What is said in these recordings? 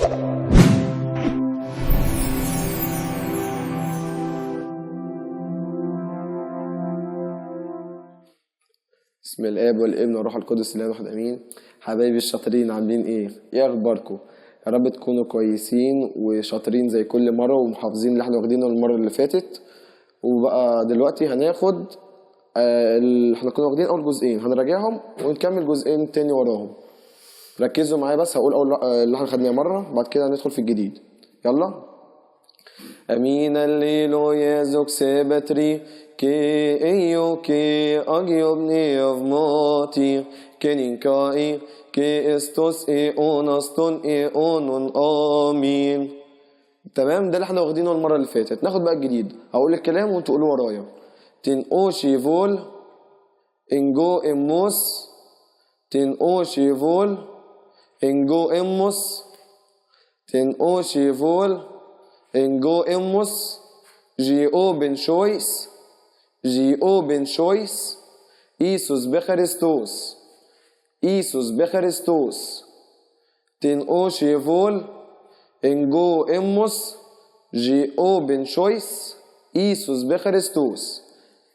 بسم الاب والابن والروح القدس الاله واحد امين. حبايبي الشاطرين عاملين ايه اخباركم؟ يا رب تكونوا كويسين وشاطرين زي كل مره ومحافظين اللي احنا واخدينه المره اللي فاتت. وبقى دلوقتي هناخد احنا كنا واخدين اول جزئين هنراجعهم ونكمل جزئين تاني وراهم. ركزوا معايا بس هقول اول اللي احنا خدناه مره بعد كده هندخل في الجديد. يلا. امين الليلويا زوك سبتري كي ايو كي اجيوبني افماتي كنينكاي كي استوس اي اونستون اي اونون امين. تمام، ده اللي احنا واخدينه المره اللي فاتت. ناخد بقى الجديد، هقول الكلام وانتوا قولوا ورايا. تن اوشي فول انجو اموس تن اوشي فول انجو اموس تن اوشي فول انجو اموس جي اوبن شويس جي اوبن شويس ايسوس بخريستوس ايسوس بخريستوس تن اوشي فول انجو اموس جي اوبن شويس ايسوس بخريستوس.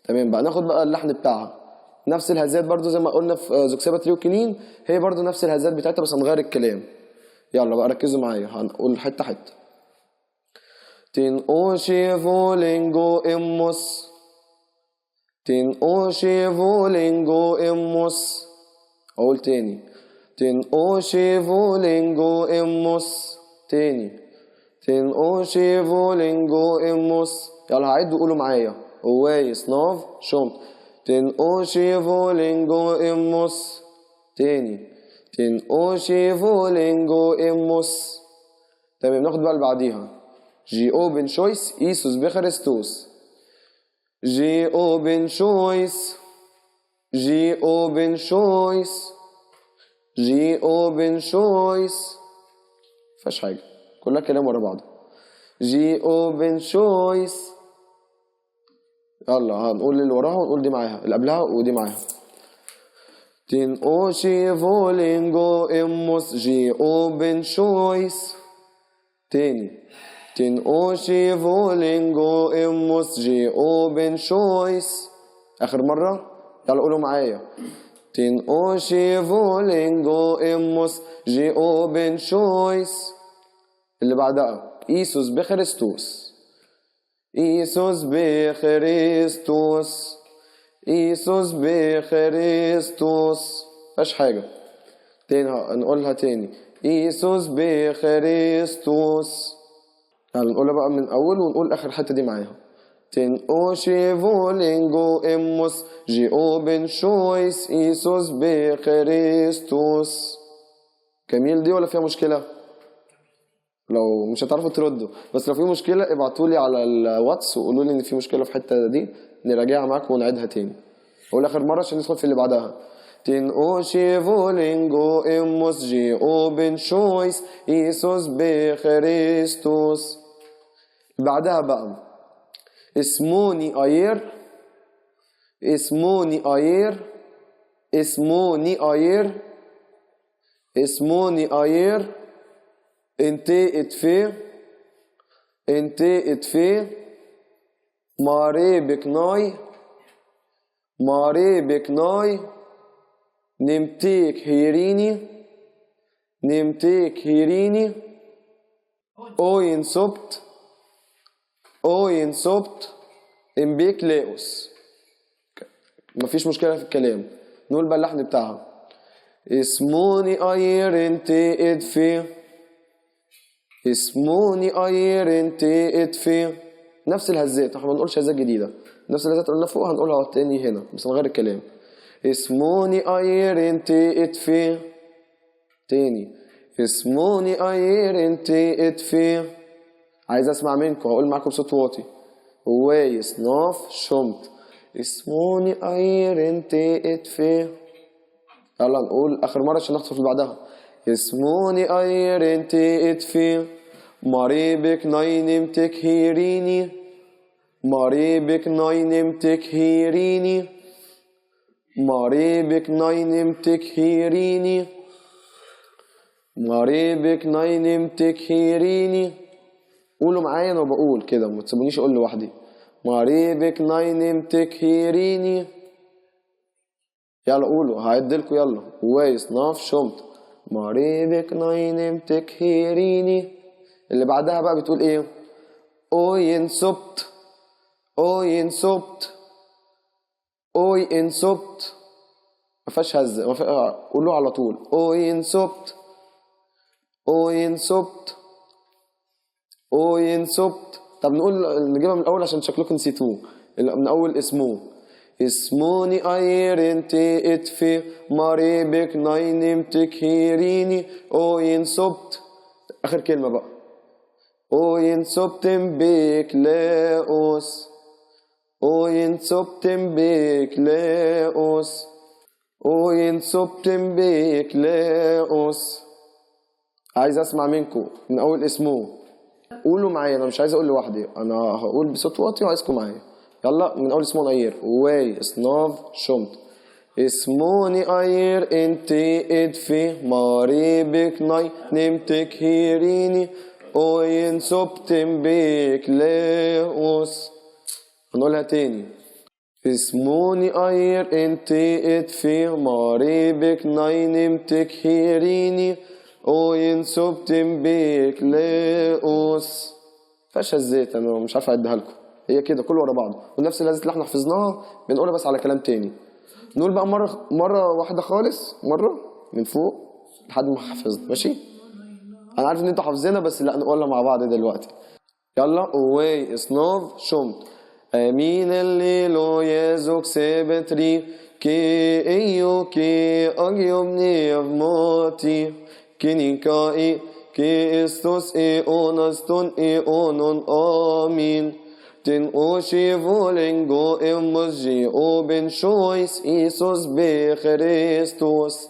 تمام بقى، ناخد بقى اللحن بتاعها نفس الهزات برضو زي ما قلنا في زوكسابا تريو كنين، هي برضو نفس الهزات بتاعتها بس هنغير الكلام. يلا بقى ركزوا معايا، هنقول حته حته. تن اوشي فول انجو اموس تن اوشي فول انجو اموس. اقول تاني. تن اوشي فول انجو اموس. تاني. تن اوشي فول انجو اموس. يلا هعد وقولوا معايا. وايس ناف شومت. تن اوشي فول انجو اموس. تاني. تن اوشي فول انجو اموس. تمام، ناخد بقى اللي بعديها. جي اوبن شويس ايسوس بخريستوس. جي اوبن شويس جي اوبن شويس جي اوبن شويس. مفيهاش حاجه، كلها كلام ورا بعض. جي اوبن شويس. يلا هنقول اللي وراها ونقول دي معاها، اللي قبلها ودي معاها. تن اوشي فولينجو اموس جي اوبن شويس. تاني. تن اوشي فولينجو اموس جي اوبن شويس. اخر مره، يلا قولوا معايا. تن اوشي فولينجو اموس جي اوبن شويس. اللي بعدها ايسوس بخريستوس ايسوس بخريستوس ايسوس بخريستوس. مفيهاش حاجه. تاني هنقولها تاني. ايسوس بخريستوس. يعني نقولها بقى من اول ونقول اخر حته دي معاها. تن اوشي فولينجو اموس جي اوبن شويس ايسوس بخريستوس. جميل دي ولا فيها مشكله؟ لو مش هتعرفوا تردوا، بس لو في مشكله ابعتولي على الواتس وقولوا لي ان في مشكله في الحته دي نراجعها معاكم ونعيدها تاني. اقول اخر مره عشان ندخل في اللي بعدها. تن اوشي فولينجو اموس جي اوبن شويس ايسوس بخريستوس. بعدها بقى اسموني اير اسموني اير اسموني اير اسموني اير انتي اتفي انتي اتفي ماري بكناي ماري بكناي نمتيك هيريني نمتيك هيريني اوين سبت اوين سبت امبيك لاوس. مفيش مشكلة في الكلام. نقول بقى اللحن بتاعها. اسموني اير انتي ادفي اسموني اير انتي ادفي. نفس الهزات، احنا ما بنقولش هزات جديدة، نفس الهزات قلنا فوق هنقولها تاني هنا بس نغير الكلام. اسموني اير انتي ادفي. تاني. اسموني اير انتي ادفي. عايز اسمع منكم، هقول معاكم بصوت واطي. وايس ناف شمت. اسموني اير انتي ادفي. يلا نقول اخر مره عشان نخطف اللي بعدها. اسموني اير انتي ادفي مريبك ناينمتك هيريني مريبك ناينمتك هيريني مريبك ناينمتك هيريني مريبك ناينم تكهيريني. قولوا معايا انا بقول كده، ما تسيبونيش اقول لوحدي. مريبك ناينم تكهيريني. يلا قولوا، هعدلكوا يلا. وايس ناف شمت. مريبك ناينم تكهيريني. اللي بعدها بقى بتقول ايه؟ اوين سبت. اوين سبت. اوين سبت. ما فيهاش هزه، قولوا على طول. اوين سبت. اوين سبت. اوين سبت. طب نجيبها من الاول عشان شكلكم نسيتوه. من اول اسمه. اسموني ايرنتي اتفي مريبك ناينم تكهيريني. اوين سبت. اخر كلمه بقى. اوين سبتم بيك لاوس. اوين سبتم بيك لاوس. اوين سبتم بيك لاوس. عايز اسمع منكم من اول اسمه. قولوا معايا، انا مش عايز اقول لوحدي، انا هقول بصوت واطي وعايزكم معايا. يلا من اول اسمه اير. واي سناف شمت. اسموني اير انتي ادفي مريبك ناي نمتك هيريني. اوين سبتم بيك لاوس. هنقولها تاني. اسموني اير انتي ادفي مريبك ناي نمتك هيريني. اوين سبتم بيك لاوس. فيهاش الزيت، انا مش عارف اعدها لكم، هي كده كله ورا بعض ونفس اللهجه اللي احنا حفظناها بنقولها بس على كلام تاني. نقول بقى مره واحده خالص، مره من فوق لحد ما حفظنا. ماشي؟ انا عارف ان انتوا حافظينها بس لا، نقولها مع بعض دلوقتي. يلا. اوي سنوف شمت. امين الليلو يزوك سبتري كي ايو كي اجيوبني افماتي كينيكاي كي استوس اي اونستون اي اونون امين تن اوشي فولينجو اموجي اوبن شويس ايسوس بخريستوس.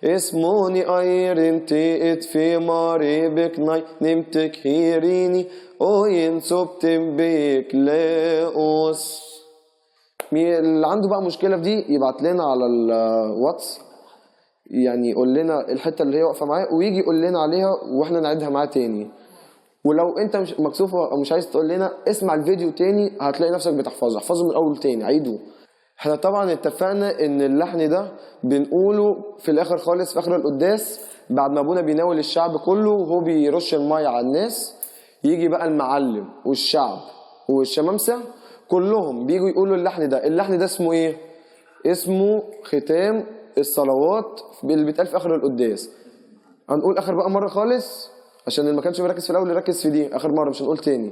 اسموني ايرنتي اتفي مريبك ناي نمتك هيريني. اوين سبتم بيك لاوس. اللي عنده بقى مشكله في دي يبعت لنا على الواتس، يعني يقول لنا الحته اللي هي واقفه معاه ويجي يقول لنا عليها واحنا نعيدها معاه تاني. ولو انت مش مكسوف او مش عايز تقول لنا، اسمع الفيديو تاني هتلاقي نفسك بتحفظه. احفظه من الاول تاني، عيده. احنا طبعا اتفقنا ان اللحن ده بنقوله في الاخر خالص، في اخر القداس بعد ما ابونا بيناول الشعب كله وهو بيرش الميه على الناس. يجي بقى المعلم والشعب والشمامسه كلهم بيجوا يقولوا اللحن ده. اللحن ده اسمه ايه؟ اسمه ختام الصلوات اللي بيتقال في اخر القداس. هنقول اخر بقى مره خالص عشان اللي ما كانش مركز في الاول يركز في دي. اخر مره مش هنقول تاني.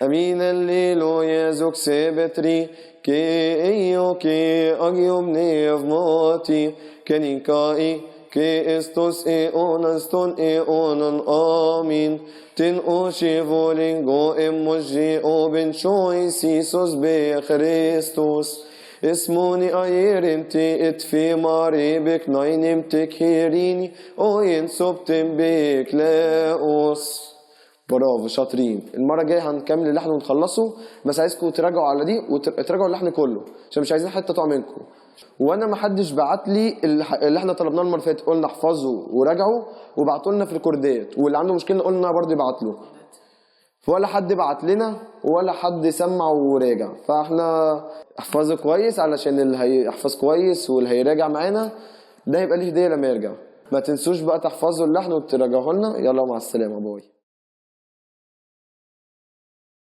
امين الليلو يزوك سبتري كي ايو كي اجيوبني افماتي كنيكاي كي استوس اي اونستون اي اونن امين تن اوشي فولينجو اموجي اوبن شويس ايسوس بخريستوس. اسموني ايرنتي اتفي مريبك ناي نمتك هيريني. اوين سبتم بيك لاوس. برافو شاطرين. المره الجايه هنكمل اللحن ونخلصه، بس عايزكم تراجعوا على دي وتراجعوا اللحن كله عشان مش عايزين حته تقع منكم. وانا ما حدش بعت لي اللي احنا طلبناه المره اللي فاتت، قلنا احفظوا وراجعوا وبعتوا لنا في الكوردات، واللي عنده مشكله قلنا برضه يبعت له. ولا حد بعت لنا ولا حد سمع وراجع، فاحنا احفظوا كويس علشان اللي هيحفظ كويس واللي هيراجع معانا ده هيبقى ليه هديه لما يرجع. ما تنسوش بقى تحفظوا اللحن وتراجعوه لنا. يلا مع السلامه، باي.